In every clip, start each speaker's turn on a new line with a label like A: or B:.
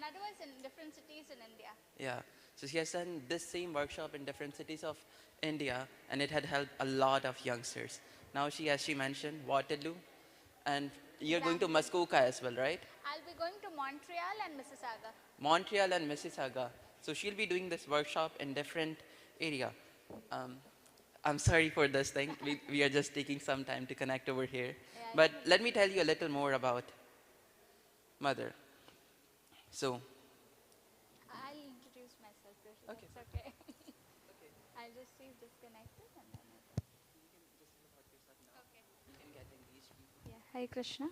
A: otherwise in different cities in India.
B: Yeah. So she has done this same workshop in different cities of India, and it had helped a lot of youngsters. Now she, as she mentioned, Waterloo, and you're going to
A: Brampton.
B: Muskoka as well, right?
A: I'll be going to Montreal and Mississauga.
B: Montreal and Mississauga. So she'll be doing this workshop in different area. Um, I'm sorry for this thing. We are just taking some time to connect over here.
A: Yeah,
B: But let me tell you a little more about Mother. So,
A: I'll introduce myself, Rishi.
B: okay.
A: That's okay. I'll just see disconnected and then okay. Yeah. Hi, Krishna.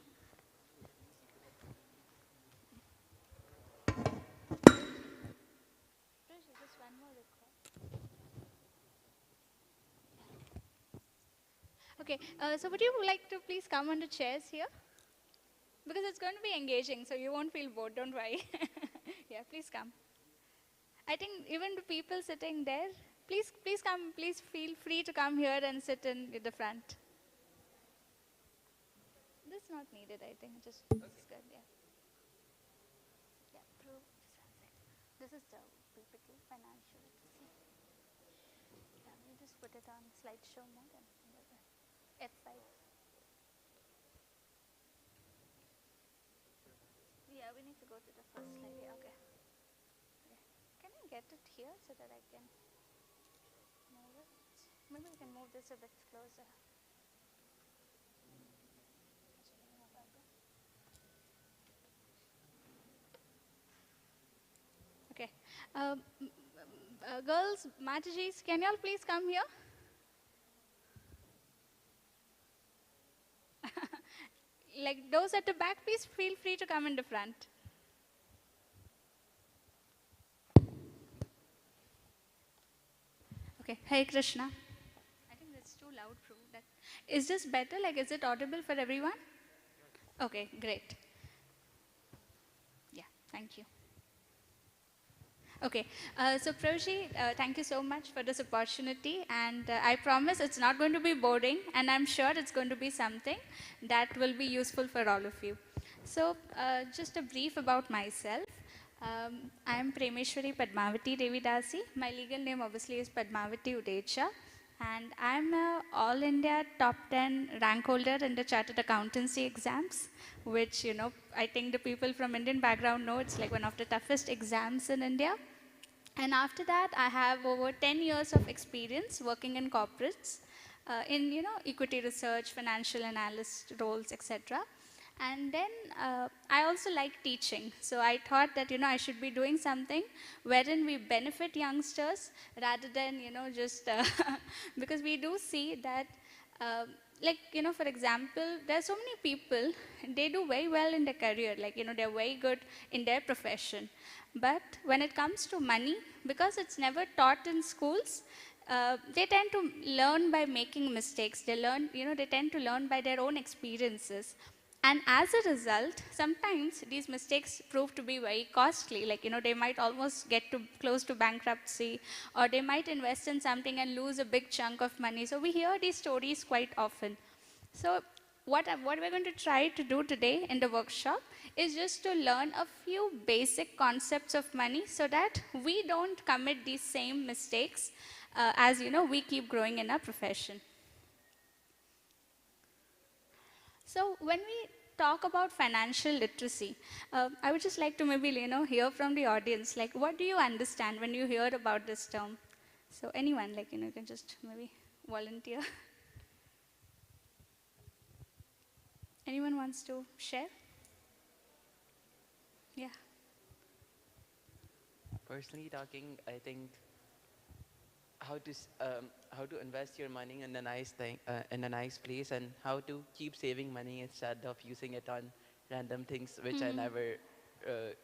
A: Rishi, just one more request. Okay. So would you like to please come on the chairs here? Because it's going to be engaging, so you won't feel bored. Don't worry. Yeah, please come. I think even the people sitting there, please come. Please feel free to come here and sit in the front. This is not needed, I think. Just this is good. Yeah. Yeah. Prove this is the PPT financial literacy. Yeah, we'll just put it on slideshow mode and F5. Yeah, we need to go to the first slide. Yeah, okay. Can I get it here so that I can move it? Maybe we can move this a bit closer. Okay. Girls, Matajis, can you all please come here? Like those at the back, please feel free to come in the front. Okay. Hey, Krishna. I think that's too loud. Prove that. Is this better? Like, is it audible for everyone? Okay, great. Yeah, thank you. Okay, so Proshi, thank you so much for this opportunity, and I promise it's not going to be boring, and I'm sure it's going to be something that will be useful for all of you. So, just a brief about myself. I am Premeshwari Padmavati Devidasi. My legal name obviously is Padmavati Udecha, and I'm a All India Top 10 rank holder in the Chartered Accountancy exams, which, you know, I think the people from Indian background know it's like one of the toughest exams in India. And after that, I have over 10 years of experience working in corporates, in, you know, equity research, financial analyst roles, etc. And then I also like teaching. So I thought that, you know, I should be doing something wherein we benefit youngsters rather than, you know, just because we do see that, like, you know, for example, there are so many people, they do very well in their career, like, you know, they're very good in their profession. But when it comes to money, because it's never taught in schools, they tend to learn by making mistakes. They learn, you know, they tend to learn by their own experiences. And as a result, sometimes these mistakes prove to be very costly. Like, you know, they might almost get to close to bankruptcy, or they might invest in something and lose a big chunk of money. So we hear these stories quite often. So what we're going to try to do today in the workshop is just to learn a few basic concepts of money so that we don't commit these same mistakes as, you know, we keep growing in our profession. So when we talk about financial literacy, I would just like to maybe, you know, hear from the audience, like, what do you understand when you hear about this term? So anyone, like, you know, you can just maybe volunteer. Anyone wants to share? Yeah.
B: Personally talking, I think how to invest your money in a nice thing, in a nice place, and how to keep saving money instead of using it on random things which I never,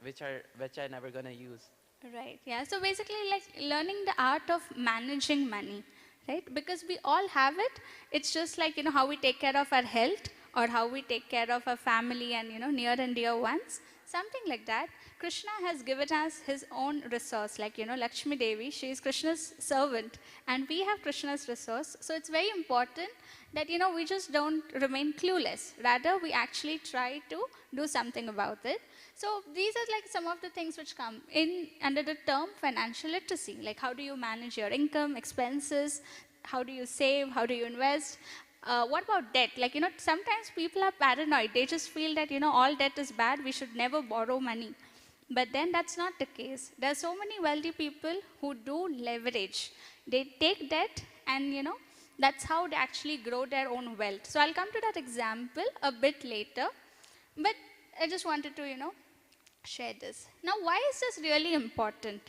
B: which I never gonna use.
A: Right. Yeah. So basically, like learning the art of managing money, right? Because we all have it. It's just like, you know, how we take care of our health or how we take care of our family and, you know, near and dear ones. Something like that. Krishna has given us his own resource, like, you know, Lakshmi Devi, she is Krishna's servant, and we have Krishna's resource. So it's very important that, you know, we just don't remain clueless. Rather, we actually try to do something about it. So these are like some of the things which come in under the term financial literacy. Like how do you manage your income, expenses, how do you save, how do you invest? What about debt? Like, sometimes people are paranoid. They just feel that, all debt is bad. We should never borrow money. But then that's not the case. There are so many wealthy people who do leverage. They take debt and, that's how they actually grow their own wealth. So I'll come to that example a bit later. But I just wanted to, share this. Now, why is this really important?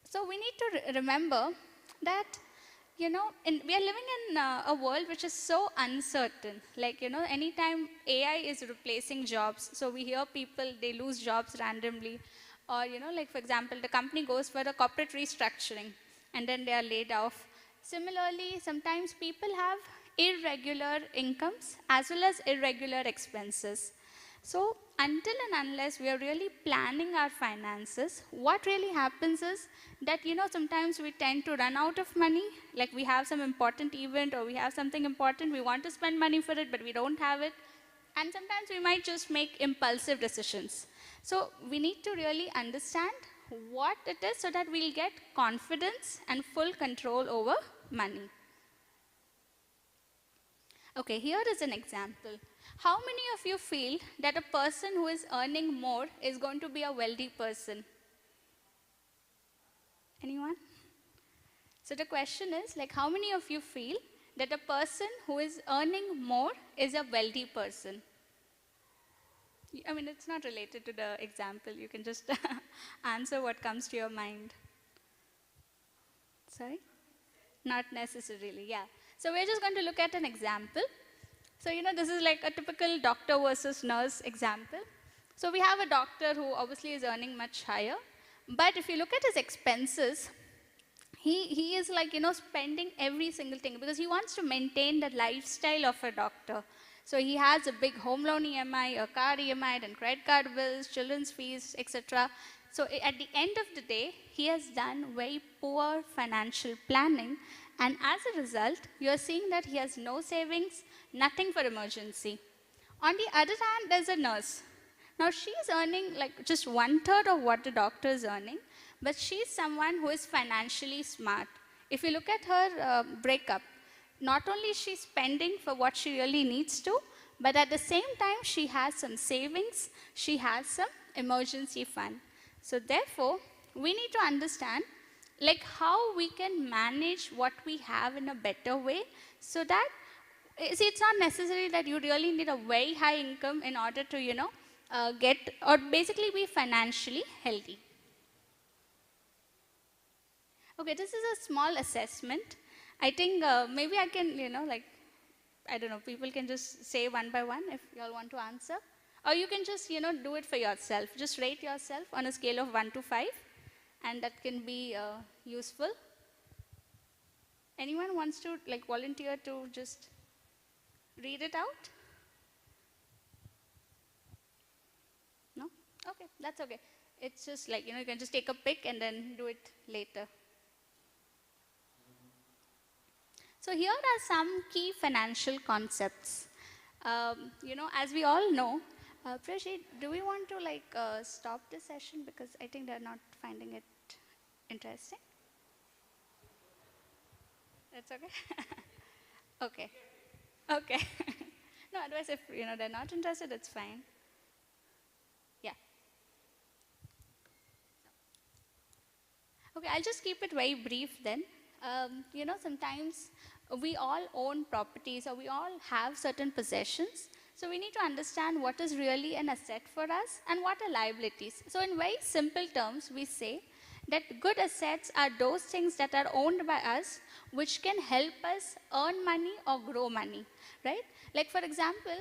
A: So we need to remember that, we are living in a world which is so uncertain. Like, anytime AI is replacing jobs, so we hear people, they lose jobs randomly. Or, like, for example, the company goes for a corporate restructuring, and then they are laid off. Similarly, sometimes people have irregular incomes as well as irregular expenses. So until and unless we are really planning our finances, what really happens is that, sometimes we tend to run out of money, like we have some important event or we have something important, we want to spend money for it, but we don't have it. And sometimes we might just make impulsive decisions. So we need to really understand what it is so that we'll get confidence and full control over money. Okay, here is an example. How many of you feel that a person who is earning more is going to be a wealthy person? Anyone? So the question is, like, how many of you feel that a person who is earning more is a wealthy person? I mean, it's not related to the example. You can just answer what comes to your mind. Sorry? Not necessarily, yeah. So we're just going to look at an example. So, this is like a typical doctor versus nurse example. So we have a doctor who obviously is earning much higher. But if you look at his expenses, he is like, spending every single thing because he wants to maintain the lifestyle of a doctor. So he has a big home loan EMI, a car EMI, then credit card bills, children's fees, etc. So at the end of the day, he has done very poor financial planning. And as a result, you're seeing that he has no savings, nothing for emergency. On the other hand, there's a nurse. Now, she's earning like just 1/3 of what the doctor is earning, but she's someone who is financially smart. If you look at her breakup, not only is she spending for what she really needs to, but at the same time, she has some savings, she has some emergency fund. So therefore, we need to understand like how we can manage what we have in a better way so that, see, it's not necessary that you really need a very high income in order to, get or basically be financially healthy. Okay, this is a small assessment. I think maybe I can, like, I don't know, people can just say one by one if you all want to answer. Or you can just, do it for yourself. Just rate yourself on a scale of 1 to 5. And that can be useful. Anyone wants to like volunteer to just read it out? No? Okay, that's okay. It's just like, you can just take a pick and then do it later. So here are some key financial concepts. As we all know, Prashi, do we want to like stop this session because I think they're not finding it interesting? That's okay? Okay. Okay. No, otherwise if, they're not interested, it's fine. Yeah. Okay, I'll just keep it very brief then. Sometimes we all own properties or we all have certain possessions. So we need to understand what is really an asset for us and what are liabilities. So in very simple terms, we say that good assets are those things that are owned by us which can help us earn money or grow money, right? Like for example,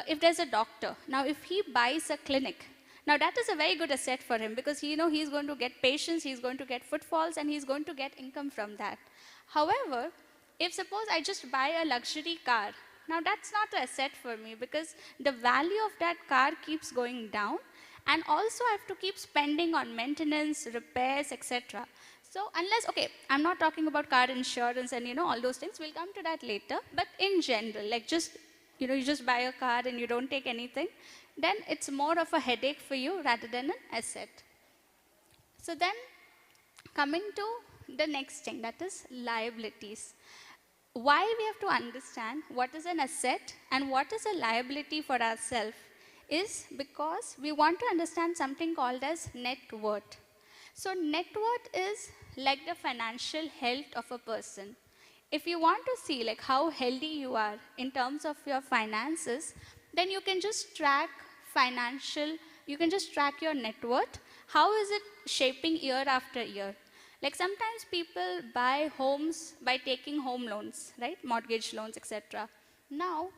A: if there's a doctor, now if he buys a clinic, now that is a very good asset for him because he's going to get patients, he's going to get footfalls, and he's going to get income from that. However, if suppose I just buy a luxury car, now that's not an asset for me because the value of that car keeps going down, and also I have to keep spending on maintenance, repairs, etc. So unless, okay, I'm not talking about car insurance and all those things, we'll come to that later, but in general, like just, you just buy a car and you don't take anything, then it's more of a headache for you rather than an asset. So then coming to the next thing, that is liabilities. Why we have to understand what is an asset and what is a liability for ourselves is because we want to understand something called as net worth. So net worth is like the financial health of a person. If you want to see like how healthy you are in terms of your finances, then you can just track you can just track your net worth. How is it shaping year after year? Like sometimes people buy homes by taking home loans, right? Mortgage loans, etc. Now,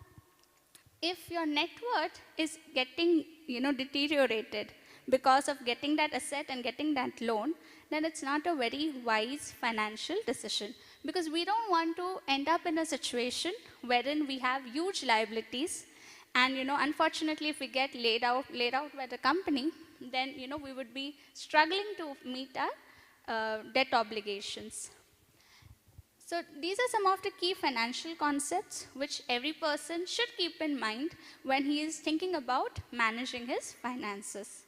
A: if your net worth is getting, deteriorated because of getting that asset and getting that loan, then it's not a very wise financial decision, because we don't want to end up in a situation wherein we have huge liabilities, and unfortunately, if we get laid out by the company, then we would be struggling to meet our debt obligations. So these are some of the key financial concepts which every person should keep in mind when he is thinking about managing his finances.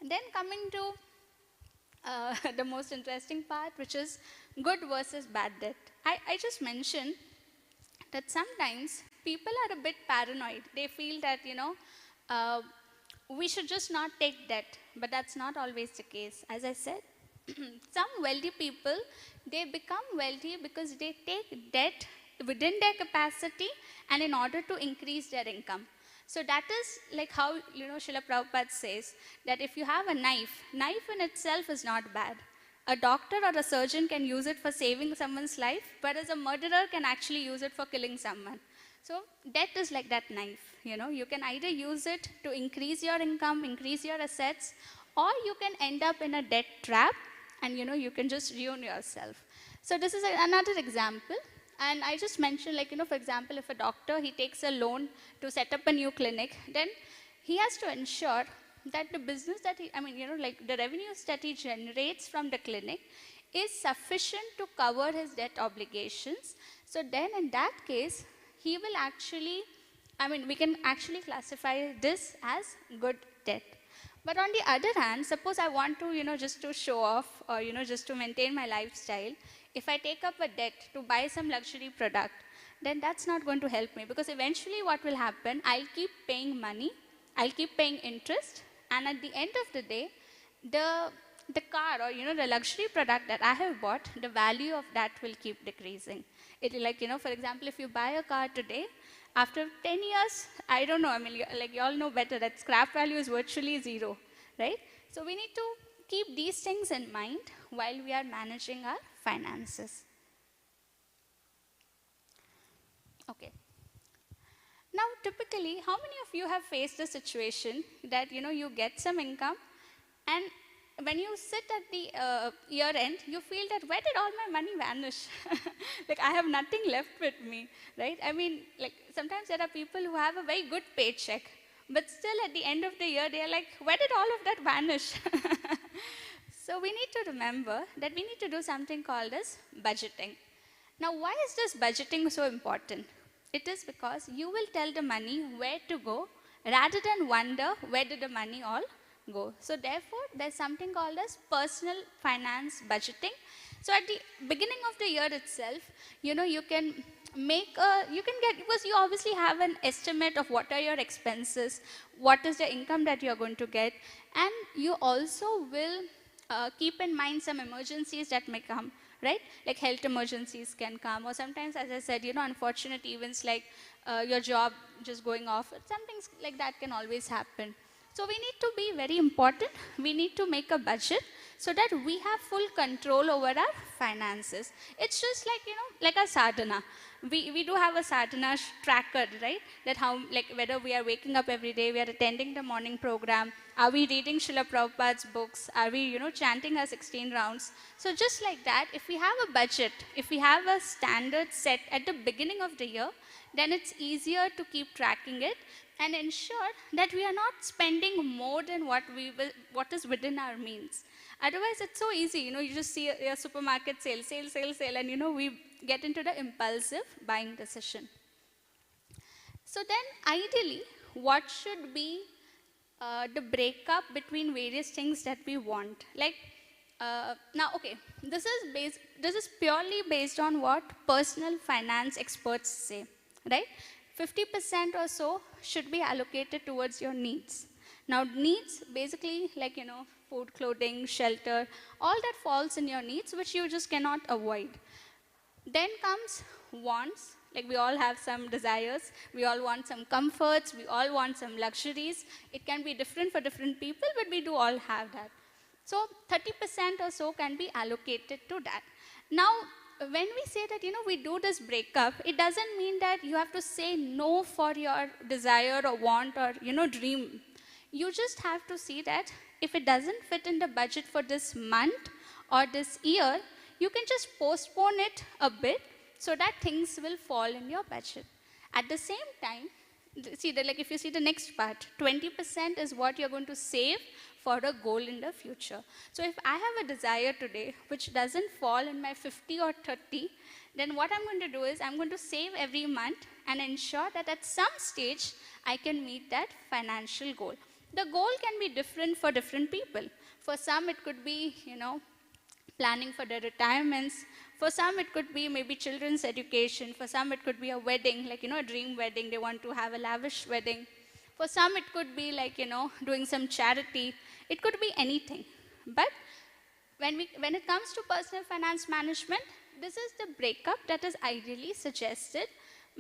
A: And then coming to the most interesting part, which is good versus bad debt. I just mentioned that sometimes people are a bit paranoid. They feel that, we should just not take debt, but that's not always the case. As I said, some wealthy people, they become wealthy because they take debt within their capacity and in order to increase their income. So that is like how, Srila Prabhupada says that if you have a knife in itself is not bad. A doctor or a surgeon can use it for saving someone's life, whereas a murderer can actually use it for killing someone. So debt is like that knife, you can either use it to increase your income, increase your assets, or you can end up in a debt trap and you can just ruin yourself. So this is another example. And I just mentioned, like, for example, if a doctor, he takes a loan to set up a new clinic, then he has to ensure that the business that like the revenues that he generates from the clinic is sufficient to cover his debt obligations. So then in that case, he will actually, we can actually classify this as good debt. But on the other hand, suppose I want to, just to show off or, just to maintain my lifestyle, if I take up a debt to buy some luxury product, then that's not going to help me, because eventually what will happen, I'll keep paying money, I'll keep paying interest, and at the end of the day, the car or, the luxury product that I have bought, the value of that will keep decreasing. It will, like, for example, if you buy a car today, after 10 years, I don't know, like you all know better that scrap value is virtually zero, right? So we need to keep these things in mind while we are managing our finances. Okay. Now, typically, how many of you have faced a situation that, you get some income, and when you sit at the year end, you feel that where did all my money vanish? Like I have nothing left with me, right? Like sometimes there are people who have a very good paycheck, but still at the end of the year, they are like, where did all of that vanish? So we need to remember that we need to do something called as budgeting. Now, why is this budgeting so important? It is because you will tell the money where to go rather than wonder where did the money all go. So therefore, there's something called as personal finance budgeting. So at the beginning of the year itself, you can get, because you obviously have an estimate of what are your expenses, what is the income that you're going to get, and you also will keep in mind some emergencies that may come, right? Like health emergencies can come, or sometimes, as I said, unfortunate events like your job just going off, some things like that can always happen. So we need to be very important. We need to make a budget so that we have full control over our finances. It's just like, like a sadhana. We do have a sadhana tracker, right? That how, like whether we are waking up every day, we are attending the morning program, are we reading Srila Prabhupada's books, are we, chanting our 16 rounds. So just like that, if we have a budget, if we have a standard set at the beginning of the year, then it's easier to keep tracking it and ensure that we are not spending more than what is within our means. Otherwise, it's so easy, you just see a supermarket sale, and we get into the impulsive buying decision. So then, ideally, what should be the breakup between various things that we want. Like, now, okay, this is purely based on what personal finance experts say, right? 50% or so should be allocated towards your needs. Now, needs basically like, food, clothing, shelter, all that falls in your needs, which you just cannot avoid. Then comes wants, like we all have some desires, we all want some comforts, we all want some luxuries. It can be different for different people, but we do all have that. So 30% or so can be allocated to that. Now, when we say that, we do this breakup, it doesn't mean that you have to say no for your desire or want or, dream. You just have to see that if it doesn't fit in the budget for this month or this year, you can just postpone it a bit so that things will fall in your budget. At the same time, see, like if you see the next part, 20% is what you're going to save for a goal in the future. So if I have a desire today which doesn't fall in my 50 or 30, then what I'm going to do is I'm going to save every month and ensure that at some stage I can meet that financial goal. The goal can be different for different people. For some, it could be, planning for their retirements. For some, it could be maybe children's education. For some, it could be a wedding, like, a dream wedding. They want to have a lavish wedding. For some, it could be like, doing some charity. It could be anything. But when it comes to personal finance management, this is the breakup that is ideally suggested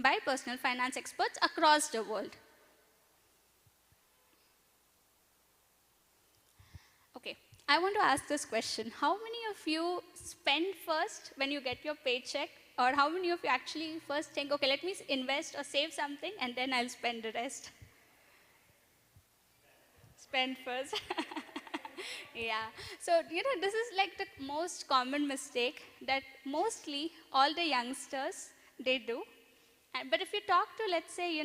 A: by personal finance experts across the world. Okay, I want to ask this question. How many of you spend first when you get your paycheck? Or how many of you actually first think, okay, let me invest or save something and then I'll spend the rest? Spend first. Yeah. So, this is like the most common mistake that mostly all the youngsters, they do. But if you talk to, let's say,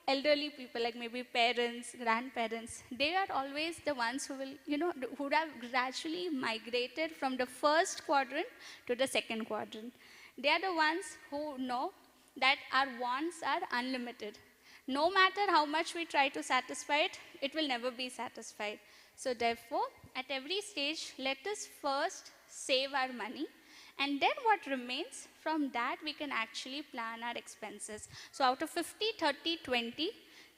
A: elderly people, like maybe parents, grandparents, they are always the ones who will, who would have gradually migrated from the first quadrant to the second quadrant. They are the ones who know that our wants are unlimited. No matter how much we try to satisfy it, it will never be satisfied. So therefore, at every stage, let us first save our money, and then what remains, from that we can actually plan our expenses. So out of 50, 30, 20,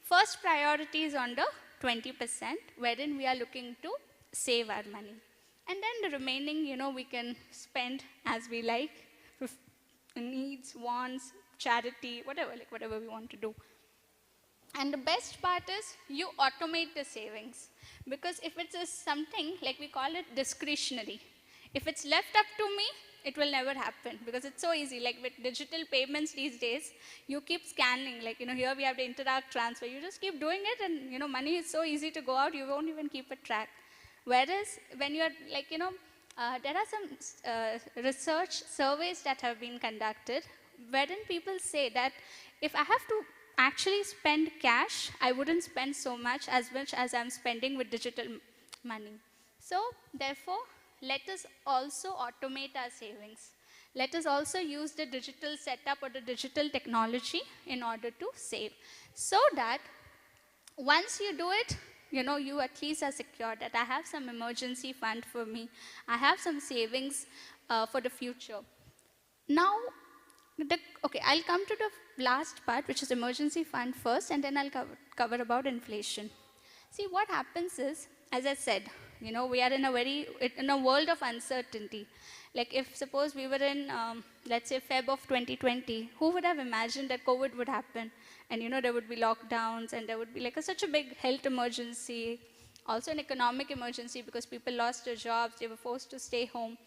A: first priority is on the 20%, wherein we are looking to save our money. And then the remaining, we can spend as we like, needs, wants, charity, whatever we want to do. And the best part is you automate the savings. Because if it is something, like we call it discretionary, if it's left up to me, it will never happen because it's so easy. Like with digital payments these days, you keep scanning. Like, here we have the Interact transfer. You just keep doing it and, money is so easy to go out, you won't even keep a track. Whereas when you're like, there are some research surveys that have been conducted wherein people say that if I have to actually spend cash, I wouldn't spend so much as I'm spending with digital money. So therefore, let us also automate our savings. Let us also use the digital setup or the digital technology in order to save. So that once you do it, you at least are secure that I have some emergency fund for me. I have some savings for the future. Now, okay, I'll come to the last part, which is emergency fund first, and then I'll cover about inflation. See, what happens is, as I said, we are in a world of uncertainty. Like if suppose we were in, let's say Feb of 2020, who would have imagined that COVID would happen? And there would be lockdowns and there would be like such a big health emergency, also an economic emergency because people lost their jobs, they were forced to stay home.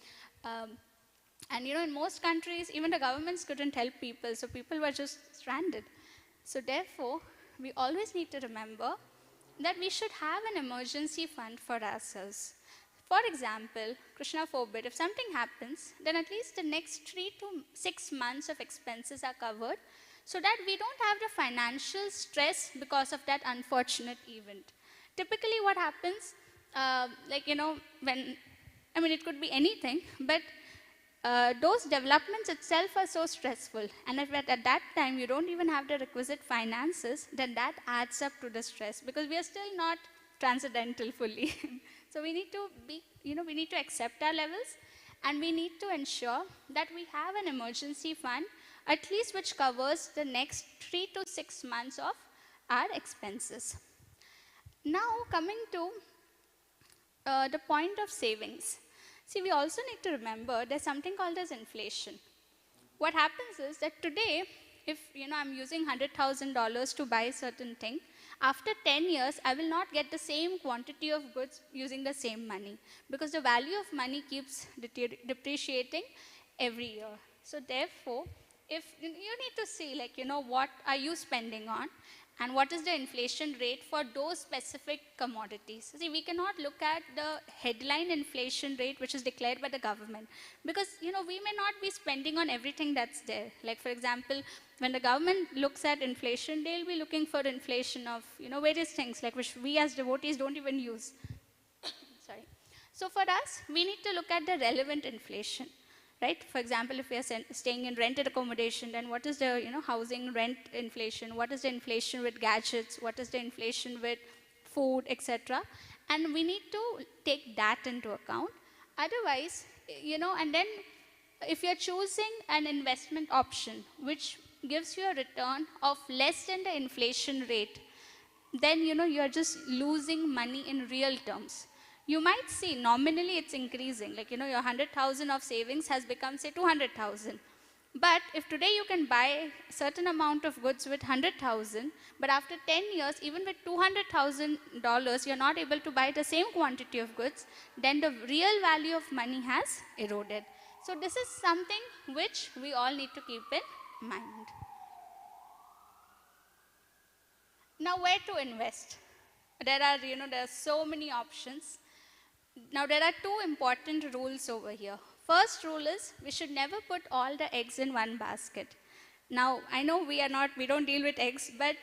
A: And in most countries, even the governments couldn't help people, so people were just stranded. So therefore, we always need to remember that we should have an emergency fund for ourselves. For example, Krishna forbid, if something happens, then at least the next 3 to 6 months of expenses are covered so that we don't have the financial stress because of that unfortunate event. Typically what happens, when, it could be anything, but those developments itself are so stressful. And if at that time you don't even have the requisite finances, then that adds up to the stress because we are still not transcendental fully. So we need to be, we need to accept our levels and we need to ensure that we have an emergency fund, at least which covers the next 3 to 6 months of our expenses. Now coming to the point of savings. See, we also need to remember there's something called as inflation. What happens is that today, if I'm using $100,000 to buy a certain thing, after 10 years, I will not get the same quantity of goods using the same money because the value of money keeps depreciating every year. So therefore, if you need to see what are you spending on and what is the inflation rate for those specific commodities. See, we cannot look at the headline inflation rate which is declared by the government because we may not be spending on everything that's there. Like for example, when the government looks at inflation, they'll be looking for inflation of various things like which we as devotees don't even use. Sorry. So for us, we need to look at the relevant inflation. Right? For example, if we are staying in rented accommodation, then what is the housing rent inflation? What is the inflation with gadgets? What is the inflation with food, etc.? And we need to take that into account. Otherwise, and then if you're choosing an investment option which gives you a return of less than the inflation rate, then you're just losing money in real terms. You might see nominally it's increasing, like your 100,000 of savings has become say 200,000. But if today you can buy a certain amount of goods with 100,000, but after 10 years, even with $200,000, you're not able to buy the same quantity of goods, then the real value of money has eroded. So this is something which we all need to keep in mind. Now, where to invest? There are so many options. Now, there are two important rules over here. First rule is we should never put all the eggs in one basket. Now, I know we don't deal with eggs, but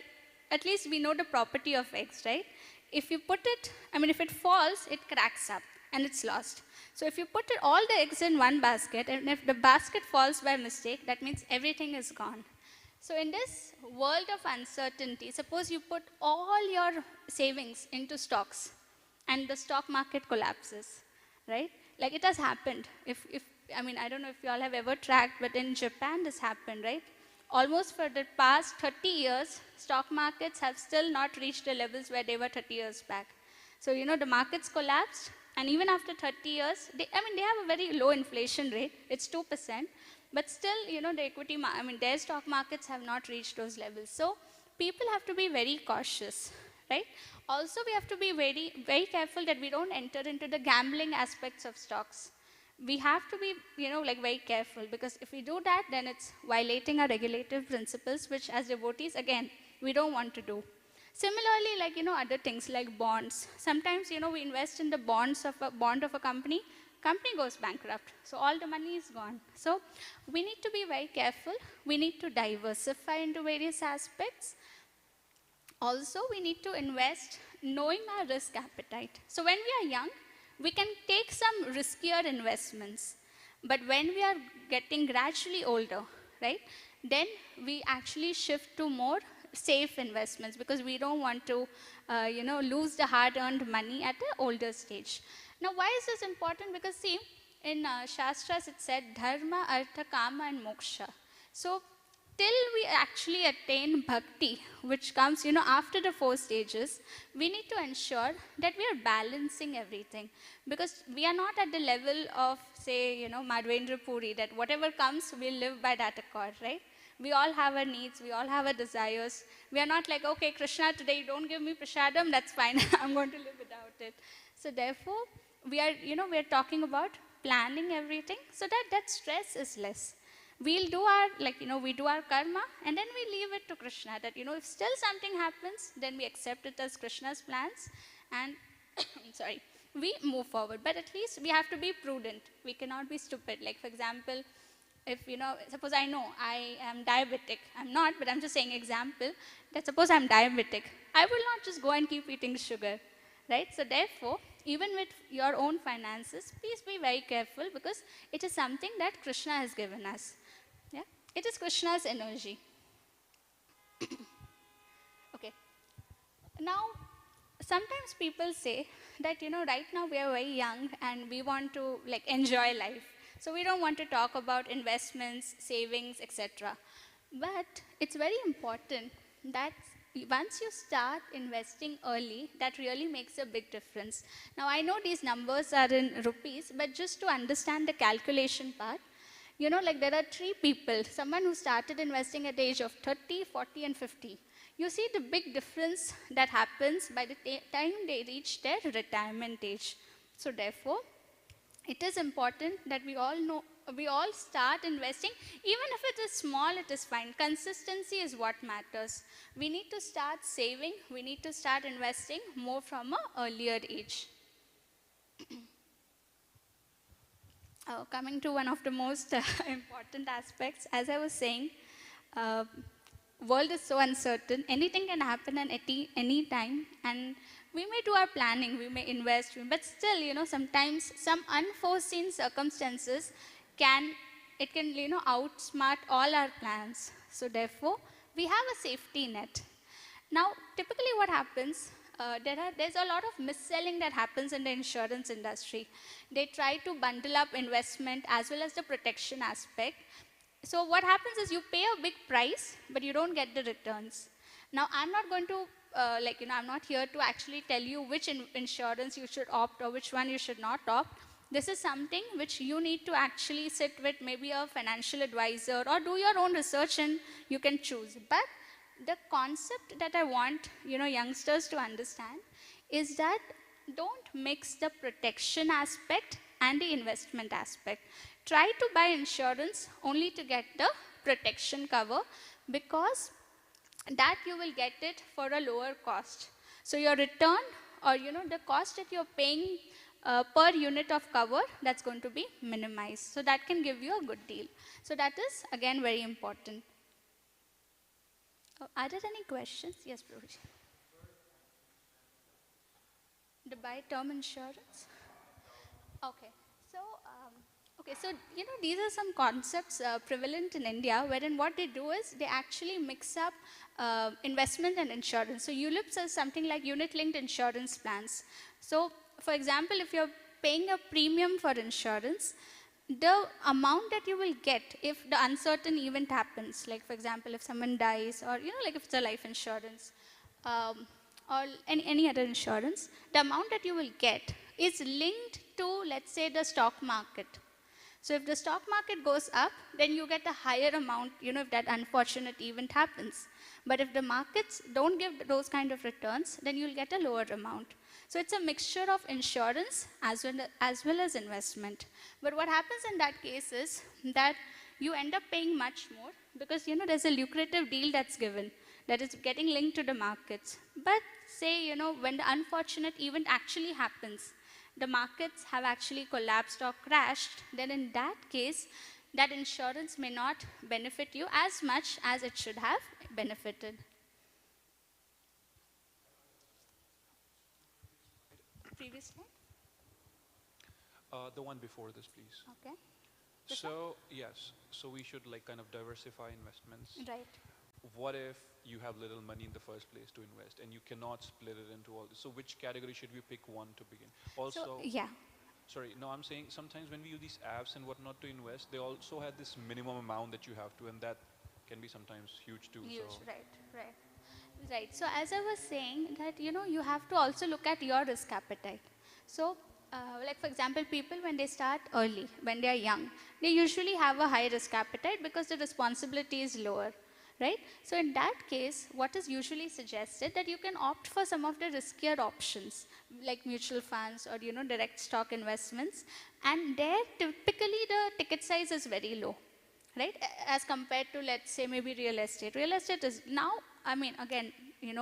A: at least we know the property of eggs, right? If you put it, if it falls, it cracks up and it's lost. So if you put all the eggs in one basket, and if the basket falls by mistake, that means everything is gone. So in this world of uncertainty, suppose you put all your savings into stocks and the stock market collapses, right? Like it has happened. I don't know if you all have ever tracked, but in Japan this happened, right? Almost for the past 30 years, stock markets have still not reached the levels where they were 30 years back. So, the markets collapsed, and even after 30 years, they have a very low inflation rate. It's 2%. But still, the equity, their stock markets have not reached those levels. So people have to be very cautious, right? Also, we have to be very, very careful that we don't enter into the gambling aspects of stocks. We have to be, very careful because if we do that, then it's violating our regulative principles, which as devotees, again, we don't want to do. Similarly, other things like bonds. Sometimes, we invest in the bond of a company goes bankrupt. So all the money is gone. So we need to be very careful. We need to diversify into various aspects. Also, we need to invest knowing our risk appetite. So when we are young, we can take some riskier investments. But when we are getting gradually older, right, then we actually shift to more safe investments because we don't want to, lose the hard-earned money at an older stage. Now, why is this important? Because see, in Shastras it said dharma, artha, kama and moksha. So, till we actually attain bhakti, which comes, after the 4 stages, we need to ensure that we are balancing everything. Because we are not at the level of, say, Madhvendra Puri, that whatever comes, we'll live by that accord, right? We all have our needs, we all have our desires. We are not like, okay, Krishna, today you don't give me prasadam, that's fine, I'm going to live without it. So therefore, we are, we are talking about planning everything so that stress is less. We'll do our, we do our karma and then we leave it to Krishna that, if still something happens, then we accept it as Krishna's plans and, sorry, we move forward. But at least we have to be prudent. We cannot be stupid. Like, for example, if, suppose I know I am diabetic. I'm not, but I'm just saying example, that suppose I'm diabetic. I will not just go and keep eating sugar, right? So therefore, even with your own finances, please be very careful because it is something that Krishna has given us. Yeah? It is Krishna's energy. Okay. Now, sometimes people say that, right now we are very young and we want to like enjoy life. So we don't want to talk about investments, savings, etc. But it's very important that once you start investing early, that really makes a big difference. Now, I know these numbers are in rupees, but just to understand the calculation part, like there are three people, someone who started investing at the age of 30, 40, and 50. You see the big difference that happens by the time they reach their retirement age. So therefore, it is important that we all start investing. Even if it is small, it is fine. Consistency is what matters. We need to start saving, we need to start investing more from an earlier age. Coming to one of the most important aspects, as I was saying, world is so uncertain. Anything can happen at any time, and we may do our planning, we may invest, but still, sometimes some unforeseen circumstances can outsmart all our plans. So therefore, we have a safety net. Now, typically what happens, there's a lot of mis-selling that happens in the insurance industry. They try to bundle up investment as well as the protection aspect. So what happens is you pay a big price, but you don't get the returns. Now, I'm not going to, I'm not here to actually tell you which insurance you should opt or which one you should not opt. This is something which you need to actually sit with maybe a financial advisor or do your own research and you can choose. But the concept that I want, youngsters to understand is that don't mix the protection aspect and the investment aspect. Try to buy insurance only to get the protection cover because that you will get it for a lower cost. So your return or the cost that you're paying per unit of cover, that's going to be minimized. So that can give you a good deal. So that is again very important. Are there any questions? Yes, Prabhuji. To buy term insurance? Okay. So, these are some concepts prevalent in India, wherein what they do is they actually mix up investment and insurance. So, ULIPs are something like unit-linked insurance plans. So, for example, if you're paying a premium for insurance, the amount that you will get if the uncertain event happens, like for example, if someone dies or, like if it's a life insurance or any other insurance, the amount that you will get is linked to, let's say, the stock market. So if the stock market goes up, then you get a higher amount, if that unfortunate event happens. But if the markets don't give those kind of returns, then you'll get a lower amount. So it's a mixture of insurance as well as investment. But what happens in that case is that you end up paying much more because, there's a lucrative deal that's given that is getting linked to the markets. But say, when the unfortunate event actually happens, the markets have actually collapsed or crashed, then in that case, that insurance may not benefit you as much as it should have benefited. Previous slide?
C: The one before this, please.
A: Okay.
C: So, yes, so we should kind of diversify investments.
A: Right.
C: What if you have little money in the first place to invest and you cannot split it into all this? So which category should we pick one to begin? Also,
A: yeah.
C: Sorry, no, I'm saying sometimes when we use these apps and whatnot to invest, they also have this minimum amount that you have to, and that can be sometimes huge too.
A: Huge,
C: so.
A: Right. So as I was saying that, you have to also look at your risk appetite. So like for example, people when they start early, when they are young, they usually have a high risk appetite because the responsibility is lower. Right? So in that case, what is usually suggested that you can opt for some of the riskier options like mutual funds or direct stock investments, and there typically the ticket size is very low, right? As compared to, let's say, maybe real estate. Real estate is now, again,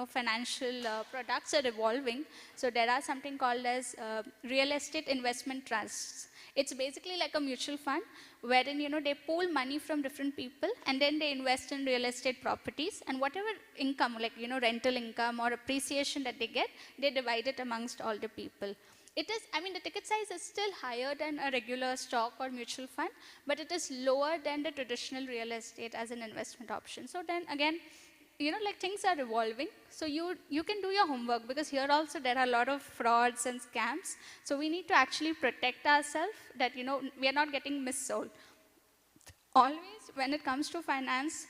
A: financial products are evolving. So there are something called as real estate investment trusts. It's basically like a mutual fund wherein, they pool money from different people and then they invest in real estate properties, and whatever income, like, rental income or appreciation that they get, they divide it amongst all the people. it is, I mean, the ticket size is still higher than a regular stock or mutual fund, but it is lower than the traditional real estate as an investment option. So then again, like things are evolving. So you can do your homework, because here also there are a lot of frauds and scams. So we need to actually protect ourselves that, we are not getting missold. Always when it comes to finance,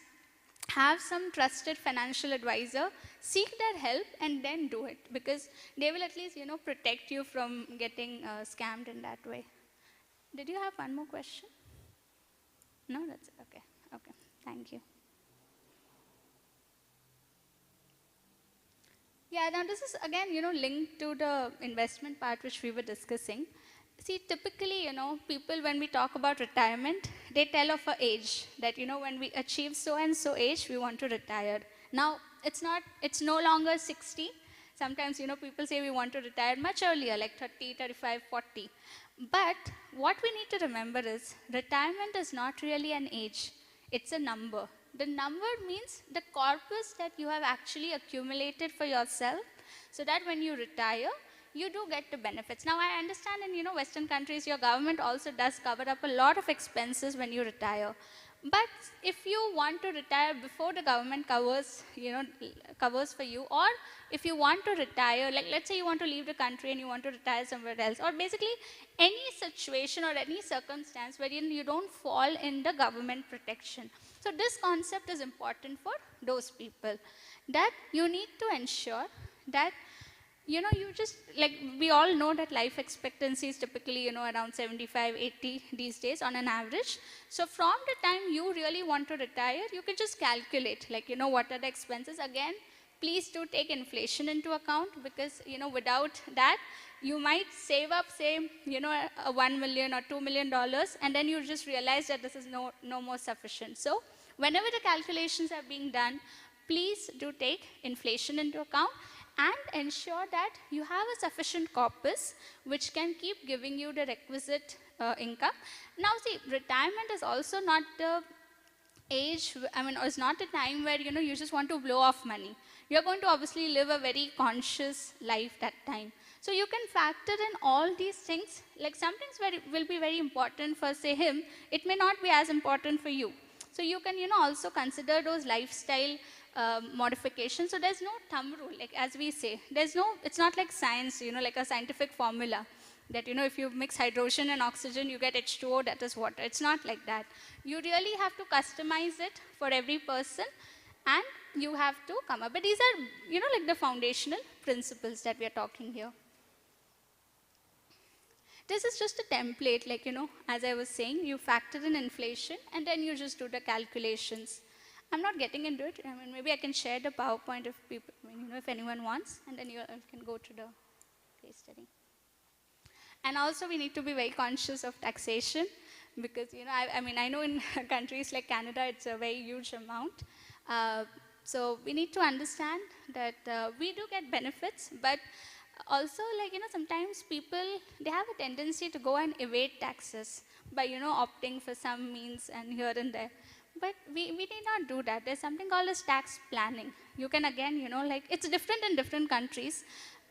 A: have some trusted financial advisor, seek their help, and then do it, because they will at least, protect you from getting scammed in that way. Did you have one more question? No, that's it. Okay. Okay. Thank you. Yeah, now this is again, linked to the investment part which we were discussing. See, typically, people when we talk about retirement, they tell of a age that, when we achieve so and so age, we want to retire. Now, it's no longer 60. Sometimes, people say we want to retire much earlier, like 30, 35, 40. But what we need to remember is retirement is not really an age. It's a number. The number means the corpus that you have actually accumulated for yourself, so that when you retire, you do get the benefits. Now, I understand in Western countries, your government also does cover up a lot of expenses when you retire. But if you want to retire before the government covers, covers for you, or if you want to retire, like let's say you want to leave the country and you want to retire somewhere else, or basically any situation or any circumstance wherein you don't fall in the government protection. So this concept is important for those people, that you need to ensure that you just, like, we all know that life expectancy is typically, around 75, 80 these days on an average. So from the time you really want to retire, you can just calculate, like, what are the expenses. Again, please do take inflation into account, because, without that, you might save up, say, a $1 million or $2 million, and then you just realize that this is no more sufficient. So whenever the calculations are being done, please do take inflation into account, and ensure that you have a sufficient corpus which can keep giving you the requisite income. Now, see, retirement is also not the age, it's not a time where, you just want to blow off money. You're going to obviously live a very conscious life that time. So you can factor in all these things, like some things will be very important for, say, him, it may not be as important for you. So you can, also consider those lifestyle modifications. So there's no thumb rule, like as we say. It's not like science, like a scientific formula that, if you mix hydrogen and oxygen, you get H2O, that is water. It's not like that. You really have to customize it for every person, and you have to come up. But these are, like the foundational principles that we are talking here. This is just a template, like, as I was saying, you factor in inflation, and then you just do the calculations. I'm not getting into it. Maybe I can share the PowerPoint if people, if anyone wants, and then you can go to the case study. And also, we need to be very conscious of taxation, because, I know in countries like Canada, it's a very huge amount. So we need to understand that we do get benefits, but also, like, sometimes people, they have a tendency to go and evade taxes by, opting for some means and here and there. But we need not do that. There's something called as tax planning. You can, again, like, it's different in different countries.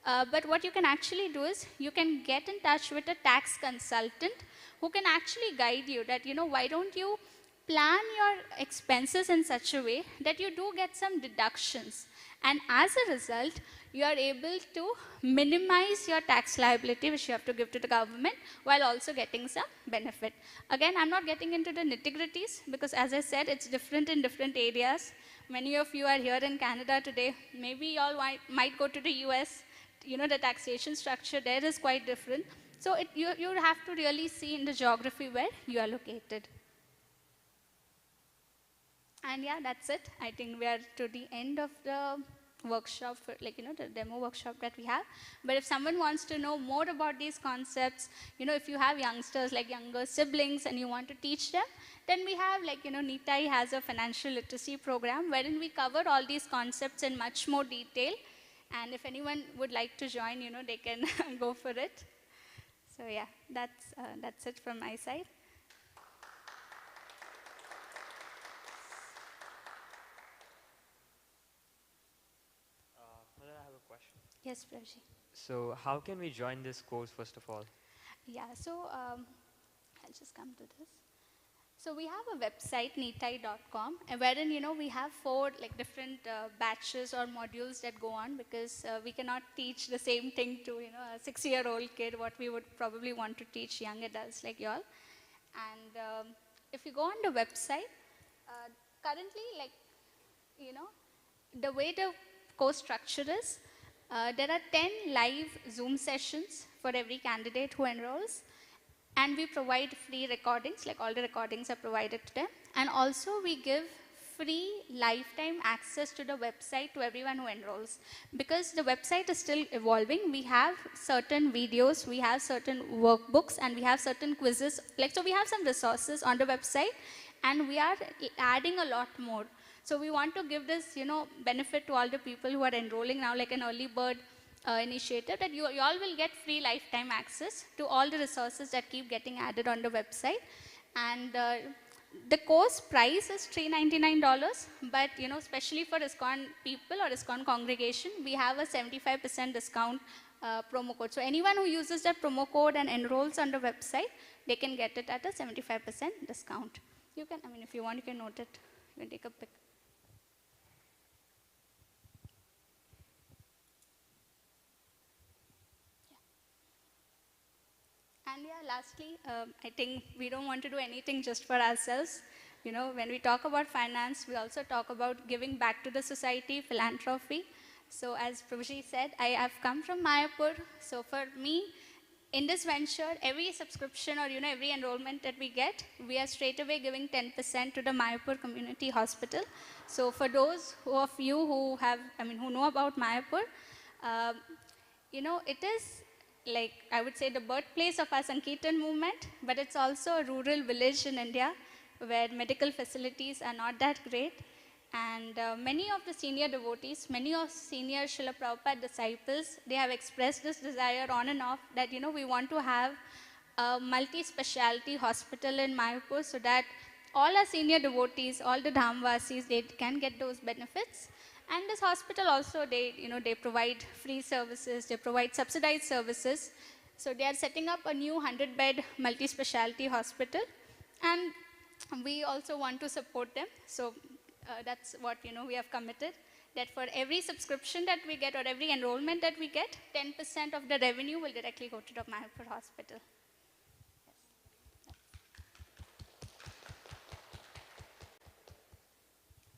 A: But what you can actually do is, you can get in touch with a tax consultant who can actually guide you that, why don't you plan your expenses in such a way that you do get some deductions. And as a result, you are able to minimize your tax liability, which you have to give to the government, while also getting some benefit. Again, I'm not getting into the nitty-gritties, because as I said, it's different in different areas. Many of you are here in Canada today. Maybe you all might go to the US. The taxation structure there is quite different. So you have to really see in the geography where you are located. And yeah, that's it. I think we are to the end of the workshop, the demo workshop that we have. But if someone wants to know more about these concepts, if you have youngsters, like younger siblings, and you want to teach them, then we have, Nitai has a financial literacy program wherein we cover all these concepts in much more detail. And if anyone would like to join, they can go for it. So yeah, that's it from my side.
C: I have a question.
A: Yes, Praji.
D: So how can we join this course first of all?
A: Yeah, so I'll just come to this. So we have a website, neetai.com, wherein we have four like different batches or modules that go on, because we cannot teach the same thing to a 6-year-old kid what we would probably want to teach young adults like y'all. And if you go on the website, currently you know the way the course structure is, there are 10 live Zoom sessions for every candidate who enrolls, and we provide free recordings, like all the recordings are provided to them. And also we give free lifetime access to the website to everyone who enrolls. Because the website is still evolving, we have certain videos, we have certain workbooks, and we have certain quizzes. So we have some resources on the website, and we are adding a lot more. So we want to give this, benefit to all the people who are enrolling now, like an early bird initiative, that you all will get free lifetime access to all the resources that keep getting added on the website. And the course price is $399, but especially for ISKCON people or ISKCON congregation, we have a 75% discount promo code. So anyone who uses that promo code and enrolls on the website, they can get it at a 75% discount. You can, if you want, you can note it. You can take a pic. And yeah, lastly, I think we don't want to do anything just for ourselves. When we talk about finance, we also talk about giving back to the society, philanthropy. So as Prabhuji said, I have come from Mayapur. So for me, in this venture, every subscription or every enrollment that we get, we are straight away giving 10% to the Mayapur Community Hospital. So for those of you who have, who know about Mayapur, it is, like I would say, the birthplace of our Sankirtan movement, but it's also a rural village in India where medical facilities are not that great. And many of the senior devotees, many of senior Srila Prabhupada disciples, they have expressed this desire on and off that, we want to have a multi-specialty hospital in Mayapur so that all our senior devotees, all the Dhamvasis, they can get those benefits. And this hospital also, they provide free services, they provide subsidized services. So they are setting up a new 100-bed multi-specialty hospital, and we also want to support them. So that's what we have committed, that for every subscription that we get or every enrollment that we get, 10% of the revenue will directly go to the Mayapur hospital.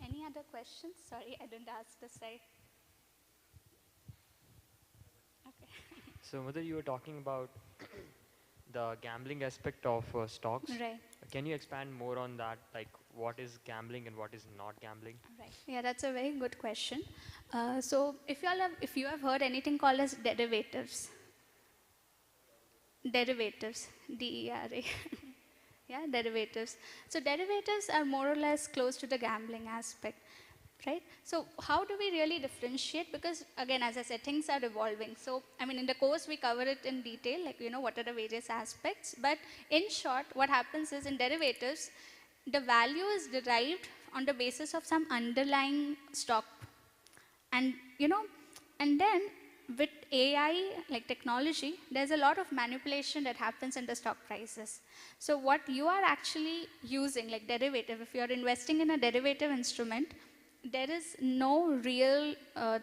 A: Any other questions? Sorry, I didn't ask this side. Okay.
D: So Mother, you were talking about the gambling aspect of stocks.
A: Right.
D: Can you expand more on that? Like, what is gambling and what is not gambling?
A: Right. Yeah, that's a very good question. So if you have heard anything called as derivatives, DERA. Yeah, derivatives. So derivatives are more or less close to the gambling aspect, right? So how do we really differentiate? Because again, as I said, things are evolving. So in the course we cover it in detail, like what are the various aspects. But in short, what happens is in derivatives, the value is derived on the basis of some underlying stock, and and then with AI, like technology, there's a lot of manipulation that happens in the stock prices. So what you are actually using, like derivative, if you're investing in a derivative instrument, there is no real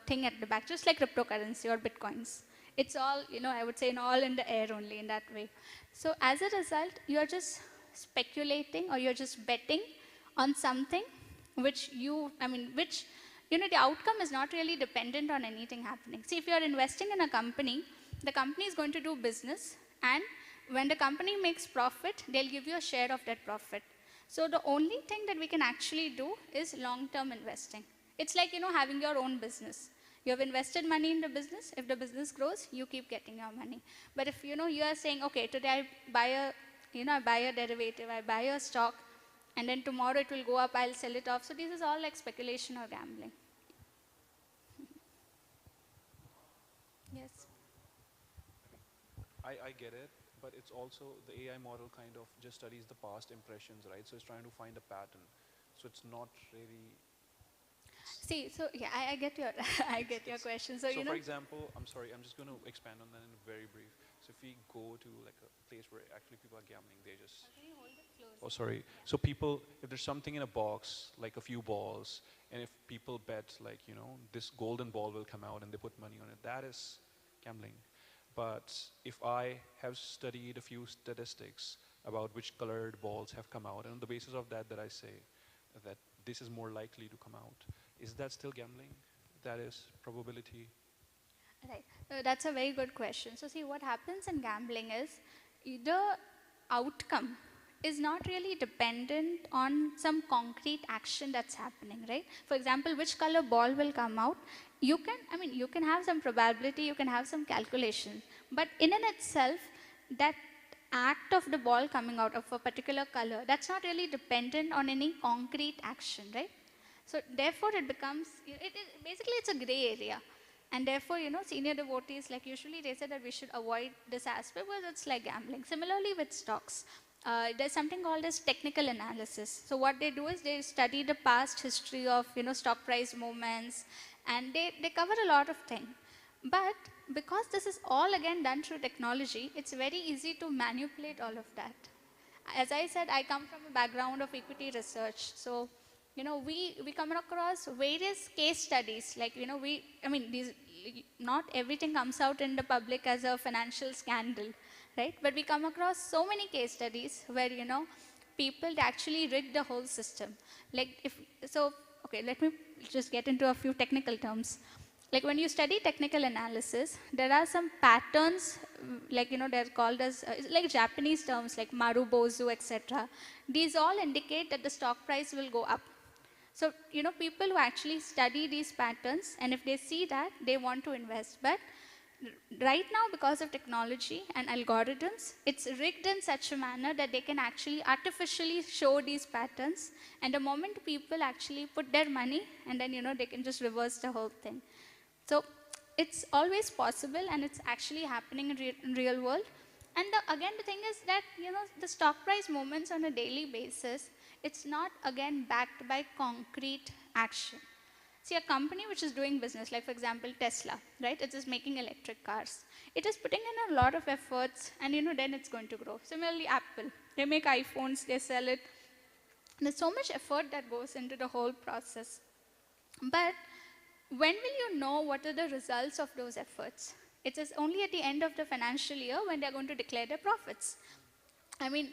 A: thing at the back, just like cryptocurrency or bitcoins. It's all, I would say, all in the air only in that way. So as a result, you're just speculating or you're just betting on something which the outcome is not really dependent on anything happening. See, if you're investing in a company, the company is going to do business, and when the company makes profit, they'll give you a share of that profit. So the only thing that we can actually do is long-term investing. It's like, having your own business. You have invested money in the business. If the business grows, you keep getting your money. But if, you are saying, okay, today I buy a derivative, I buy a stock, and then tomorrow it will go up, I'll sell it off. So this is all like speculation or gambling. Yes.
C: I get it, but it's also the AI model kind of just studies the past impressions, right? So it's trying to find a pattern. So it's not really
A: See, so yeah, I get your, I get your question. So,
C: So
A: you
C: for
A: know,
C: example, I'm sorry, I'm just going to expand on that in very brief. So if we go to like a place where actually people are gambling, they just, oh sorry. So people, if there's something in a box, like a few balls, and if people bet like, you know, this golden ball will come out and they put money on it, that is gambling. But if I have studied a few statistics about which colored balls have come out, and on the basis of that, that I say that this is more likely to come out, is that still gambling? That is probability.
A: right. That's a very good question. So, see, what happens in gambling is the outcome is not really dependent on some concrete action that's happening, right? For example, which color ball will come out, you can, I mean, you can have some probability, you can have some calculation, but in and itself, that act of the ball coming out of a particular color, that's not really dependent on any concrete action, right? So therefore, it becomes, basically it's a gray area. And therefore, you know, senior devotees, like usually they say that we should avoid this aspect because it's like gambling. Similarly with stocks, there's something called as technical analysis. So what they do is they study the past history of, you know, stock price movements, and they cover a lot of things. But because this is all again done through technology, it's very easy to manipulate all of that. As I said, I come from a background of equity research. So, you know, we come across various case studies. Like, you know, I mean, not everything comes out in the public as a financial scandal, right? But we come across so many case studies where, you know, people actually rig the whole system. Like, okay, let me just get into a few technical terms. Like when you study technical analysis, there are some patterns, like, you know, they're called as, like Japanese terms like marubozu, etc. These all indicate that the stock price will go up. So, you know, people who actually study these patterns, and if they see that, they want to invest. But right now, because of technology and algorithms, it's rigged in such a manner that they can actually artificially show these patterns. And the moment people actually put their money, and then, you know, they can just reverse the whole thing. So it's always possible, and it's actually happening in real world. And again, the thing is that, you know, the stock price movements on a daily basis, it's not again backed by concrete action. See, a company which is doing business, like for example Tesla, right? It is making electric cars. It is putting in a lot of efforts, and, you know, then it's going to grow. Similarly, Apple, they make iPhones, they sell it. There's so much effort that goes into the whole process. But when will you know what are the results of those efforts? It is only at the end of the financial year when they're going to declare their profits. I mean,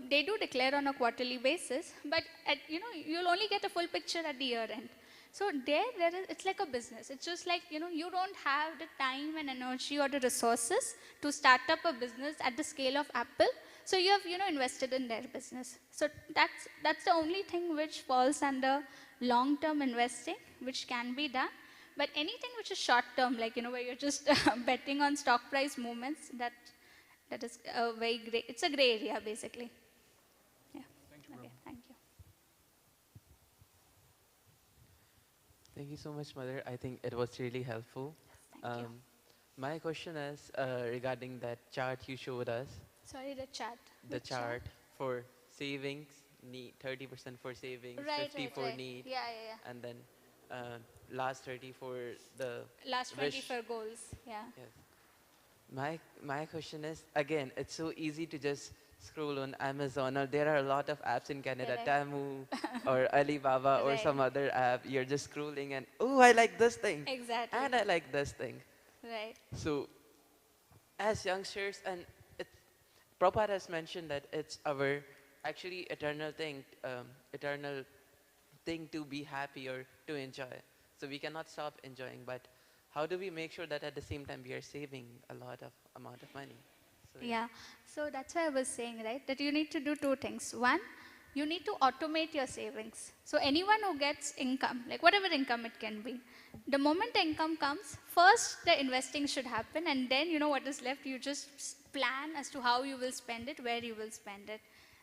A: they do declare on a quarterly basis, but you know, you'll only get a full picture at the year end. So it's like a business. It's just like, you know, you don't have the time and energy or the resources to start up a business at the scale of Apple. So you have, you know, invested in their business. So that's the only thing which falls under long-term investing, which can be done. But anything which is short-term, like, you know, where you're just betting on stock price movements, that is a very gray. It's a gray area, basically. Yeah.
C: Thank you,
A: Okay.
C: ma'am.
A: Thank you.
B: Thank you so much, Mother. I think it was really helpful.
A: Thank you.
B: My question is regarding that chart you showed us,
A: Sorry, the chat.
B: the
A: Which
B: chart for savings, need 30% for savings, 50 for
A: right.
B: need,
A: Yeah, yeah, yeah.
B: and then last 30 for the
A: Last 20
B: wish.
A: for goals. Yeah.
B: Yes. My question is, again, it's so easy to just scroll on Amazon, or there are a lot of apps in Canada,
A: Correct.
B: Temu or Alibaba or
A: Right.
B: some other app. You're just scrolling and, oh, I like this thing.
A: Exactly.
B: And I like this thing.
A: Right.
B: So as youngsters, and Prabhupada has mentioned that it's our actually eternal thing to be happy or to enjoy. So we cannot stop enjoying, but how do we make sure that at the same time we are saving a lot of amount of money? So
A: Yeah. So that's why I was saying, right, that you need to do two things. One, you need to automate your savings. So anyone who gets income, like whatever income it can be, the moment the income comes, first the investing should happen, and then, you know, what is left, you just plan as to how you will spend it, where you will spend it.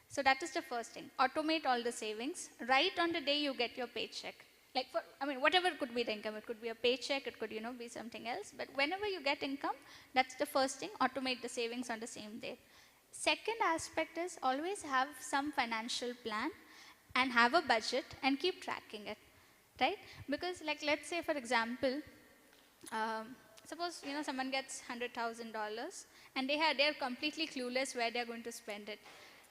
A: So that is the first thing. Automate all the savings right on the day you get your paycheck. Like whatever could be the income, it could be a paycheck, it could, you know, be something else. But whenever you get income, that's the first thing. Automate the savings on the same day. Second aspect is always have some financial plan and have a budget and keep tracking it. right? Because like, let's say for example, suppose someone gets $100,000 and they're completely clueless where they're going to spend it.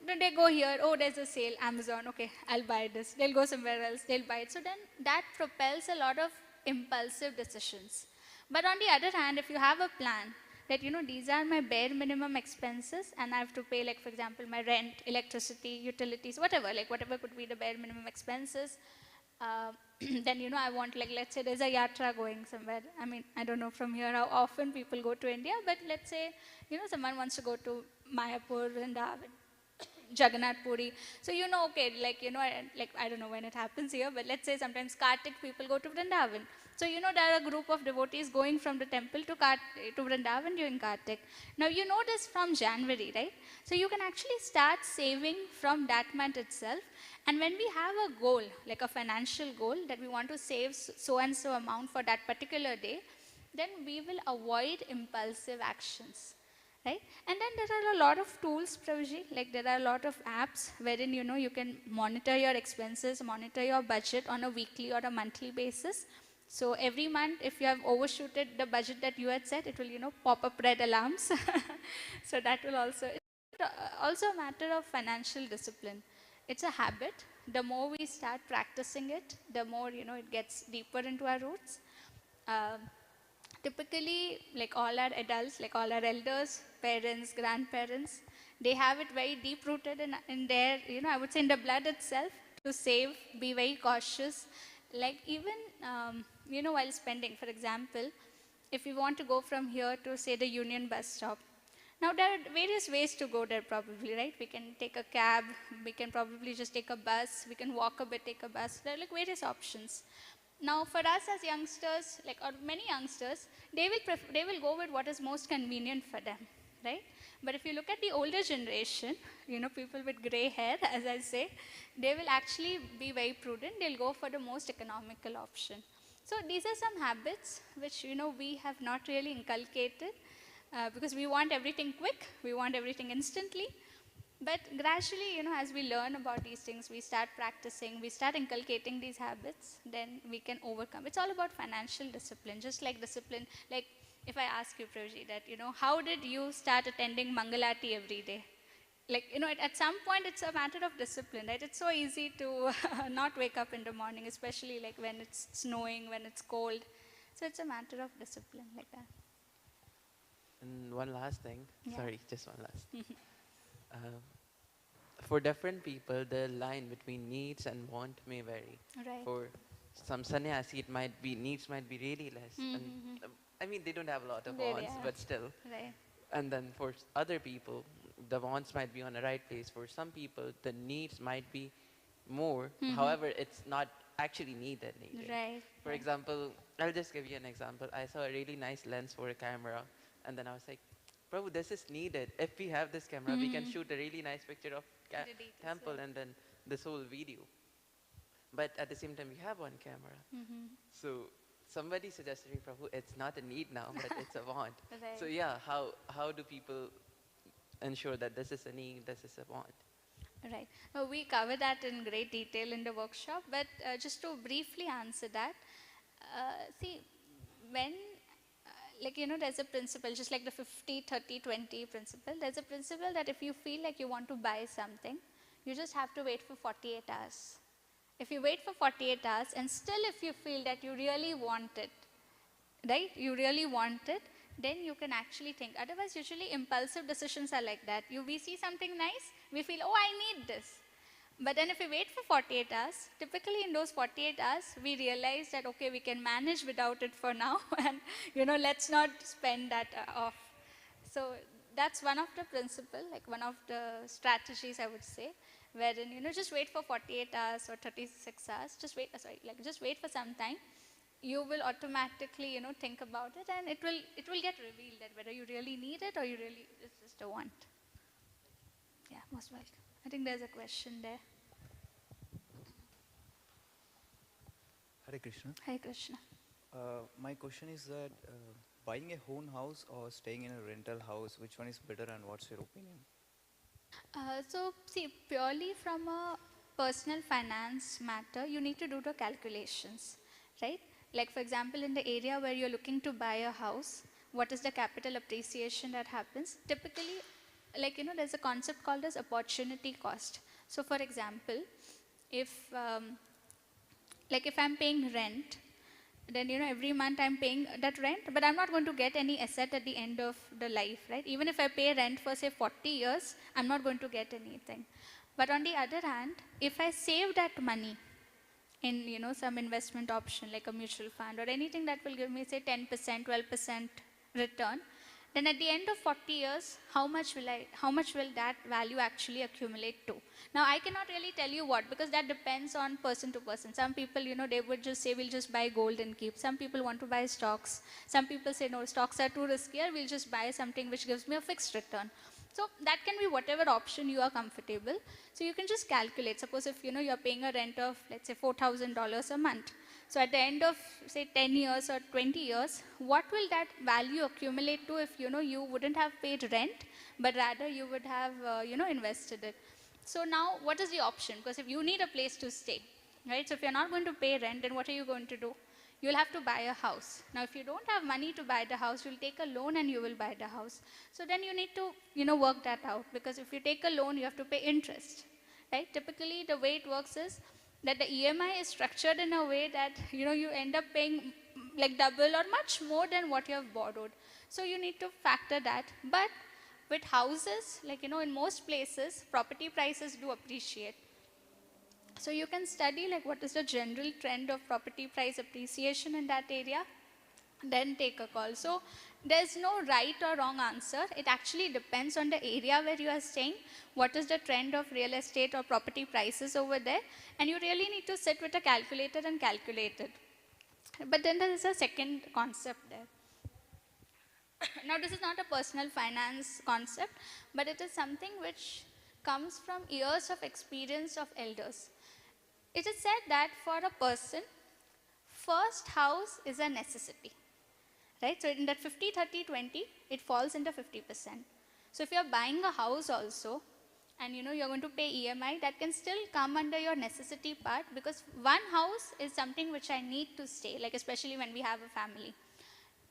A: Then they go here, oh, there's a sale, Amazon, okay, I'll buy this. They'll go somewhere else, they'll buy it. So then that propels a lot of impulsive decisions. But on the other hand, if you have a plan that these are my bare minimum expenses and I have to pay, like for example, my rent, electricity, utilities, whatever, like whatever could be the bare minimum expenses, uh, then I want, like, let's say there's a yatra going somewhere. I mean, I don't know from here how often people go to India, but let's say someone wants to go to Mayapur, Vrindavan, Jagannath Puri. So okay, like like I don't know when it happens here, but let's say sometimes Kartik people go to Vrindavan. So there are a group of devotees going from the temple to Vrindavan during Kartik. Now this from January, right? So you can actually start saving from that month itself. And when we have a goal, like a financial goal, that we want to save so and so amount for that particular day, then we will avoid impulsive actions. Right? And then there are a lot of tools, Prabhuji, like there are a lot of apps wherein you can monitor your expenses, monitor your budget on a weekly or a monthly basis. So every month, if you have overshooted the budget that you had set, it will pop up red alarms. So that will also a matter of financial discipline. It's a habit. The more we start practicing it, the more it gets deeper into our roots. Um Typically, like all our adults, like all our elders, parents, grandparents, they have it very deep rooted in their, I would say in the blood itself, to save, be very cautious. Like even, while spending, for example, if we want to go from here to, say, the Union bus stop, now there are various ways to go there probably, right? We can take a cab, we can probably just take a bus, we can walk a bit, take a bus. There are like various options. Now, for us as youngsters, like or many youngsters, they will go with what is most convenient for them, right? But if you look at the older generation, people with gray hair, as I say, they will actually be very prudent. They'll go for the most economical option. So these are some habits which we have not really inculcated because we want everything quick, we want everything instantly. But gradually, as we learn about these things, we start practicing, we start inculcating these habits, then we can overcome. It's all about financial discipline, just like discipline. Like if I ask you, Prabhuji, that, how did you start attending Mangalati every day? Like, at some point, it's a matter of discipline, right? It's so easy to not wake up in the morning, especially like when it's snowing, when it's cold. So it's a matter of discipline like that.
B: And one last thing,
A: Yeah.
B: sorry, just one last. Uh, for different people, the line between needs and want may vary.
A: Right.
B: For some sannyasi, it might be needs might be really less, and I mean they don't have a lot of
A: Really,
B: wants,
A: yeah.
B: but still.
A: Right.
B: And then for other people, the wants might be on the right place. For some people, the needs might be more. However, it's not actually needed.
A: Right.
B: For example, I'll just give you an example. I saw a really nice lens for a camera, and then I was like, Prabhu, this is needed. If we have this camera, we can shoot a really nice picture of
A: The details,
B: temple
A: right.
B: and then this whole video. But at the same time, we have one camera. So somebody suggested me, Prabhu, it's not a need now, but it's a want.
A: Right.
B: So yeah, how do people ensure that this is a need, this is a want?
A: Right. We cover that in great detail in the workshop, but just to briefly answer that, see, when, there's a principle, just like the 50, 30, 20 principle, there's a principle that if you feel like you want to buy something, you just have to wait for 48 hours. If you wait for 48 hours and still if you feel that you really want it, right, you really want it, then you can actually think. Otherwise, usually impulsive decisions are like that. We see something nice, we feel, oh, I need this. But then if we wait for 48 hours, typically in those 48 hours, we realize that, okay, we can manage without it for now, and, let's not spend that off. So that's one of the principle, like one of the strategies, I would say, wherein, just wait for 48 hours or 36 hours, just wait for some time. You will automatically, think about it, and it will get revealed that whether you really need it or it's just a want. Yeah, most welcome. I think there's a question there.
E: Hare Krishna.
A: Hi, Krishna.
E: My question is that buying a own house or staying in a rental house, which one is better and what's your opinion?
A: So, see, purely from a personal finance matter, you need to do the calculations, right? Like for example, in the area where you're looking to buy a house, what is the capital appreciation that happens? Typically, like, there's a concept called as opportunity cost. So for example, if, like if I'm paying rent, then every month I'm paying that rent, but I'm not going to get any asset at the end of the life, right? Even if I pay rent for say 40 years, I'm not going to get anything. But on the other hand, if I save that money in some investment option like a mutual fund or anything that will give me say 10%, 12% return, then at the end of 40 years, how much will that value actually accumulate to? Now I cannot really tell you what, because that depends on person to person. Some people, they would just say we'll just buy gold and keep. Some people want to buy stocks. Some people say no, stocks are too riskier, we'll just buy something which gives me a fixed return. So that can be whatever option you are comfortable. So you can just calculate. Suppose if you're paying a rent of let's say $4,000 a month. So at the end of say 10 years or 20 years, what will that value accumulate to if you wouldn't have paid rent, but rather you would have invested it. So now what is the option? Because if you need a place to stay, right? So if you're not going to pay rent, then what are you going to do? You'll have to buy a house. Now, if you don't have money to buy the house, you'll take a loan and you will buy the house. So then you need to, work that out, because if you take a loan, you have to pay interest, right? Typically, the way it works is that the EMI is structured in a way that, you end up paying like double or much more than what you have borrowed. So you need to factor that. But with houses, like, in most places, property prices do appreciate. So you can study like what is the general trend of property price appreciation in that area, then take a call. So there's no right or wrong answer. It actually depends on the area where you are staying, what is the trend of real estate or property prices over there, and you really need to sit with a calculator and calculate it. But then there is a second concept there. Now this is not a personal finance concept, but it is something which comes from years of experience of elders. It is said that for a person, first house is a necessity, right? So in that 50, 30, 20, it falls into 50%. So if you're buying a house also, and you're going to pay EMI, that can still come under your necessity part, because one house is something which I need to stay, like especially when we have a family.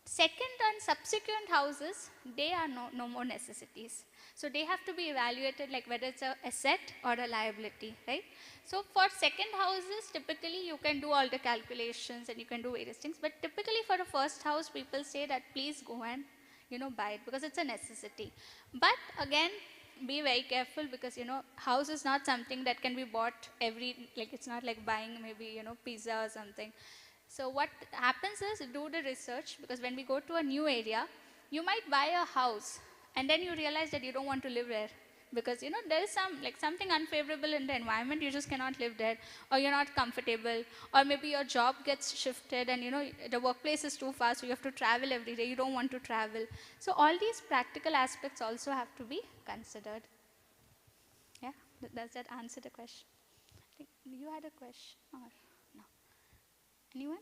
A: Second and subsequent houses, they are no more necessities. So they have to be evaluated like whether it's an asset or a liability, right? So for second houses, typically you can do all the calculations and you can do various things. But typically for the first house, people say that please go and buy it, because it's a necessity. But again, be very careful, because house is not something that can be bought like it's not like buying maybe pizza or something. So what happens is, do the research, because when we go to a new area, you might buy a house and then you realize that you don't want to live there, because there is something unfavorable in the environment, you just cannot live there, or you're not comfortable, or maybe your job gets shifted and the workplace is too far, so you have to travel every day, you don't want to travel. So all these practical aspects also have to be considered. Yeah, does that answer the question? I think you had a question or no? Anyone?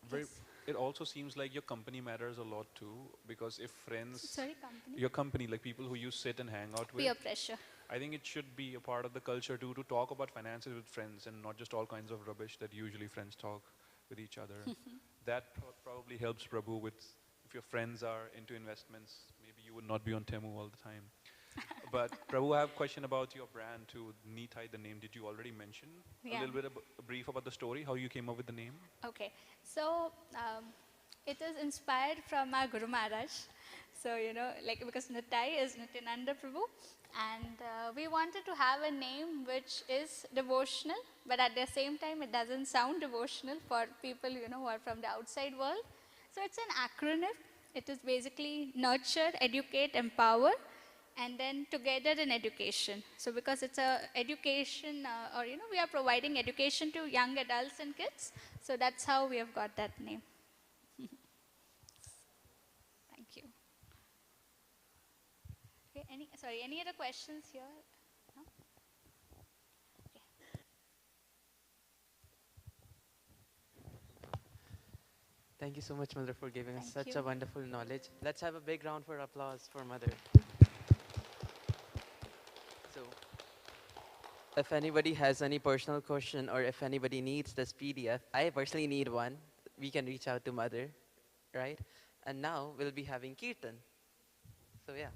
C: Very,
A: Yes.
C: it also seems like your company matters a lot too, because if friends,
A: Sorry, company?
C: your company, like people who you sit and hang out with,
A: Peer pressure.
C: I think it should be a part of the culture too, to talk about finances with friends and not just all kinds of rubbish that usually friends talk with each other. That probably helps Prabhu with, if your friends are into investments, maybe you would not be on Temu all the time. But Prabhu, I have a question about your brand too, Neetai, the name. Did you already mention a
A: Yeah.
C: little bit a brief about the story, how you came up with the name?
A: Okay, so it is inspired from our Guru Maharaj. So, like because Nitai is Nityananda Prabhu, and we wanted to have a name which is devotional, but at the same time it doesn't sound devotional for people, who are from the outside world. So it's an acronym. It is basically nurture, educate, empower, and then together in education. So because it's a education, or we are providing education to young adults and kids, so that's how we have got that name. Thank you. Okay, any other questions here? No? Okay.
B: Thank you so much, Mother, for giving us
A: Thank
B: such
A: you.
B: a wonderful knowledge. Let's have a big round for applause for Mother. So, if anybody has any personal question or if anybody needs this PDF, I personally need one. We can reach out to Mother, right? And now we'll be having Kirtan. So, yeah.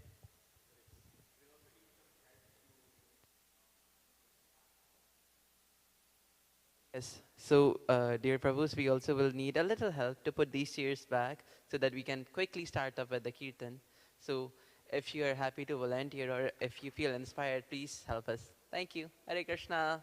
B: Yes. So, dear Prabhus, we also will need a little help to put these chairs back so that we can quickly start up with the Kirtan. So, if you are happy to volunteer or if you feel inspired, please help us. Thank you. Hare Krishna.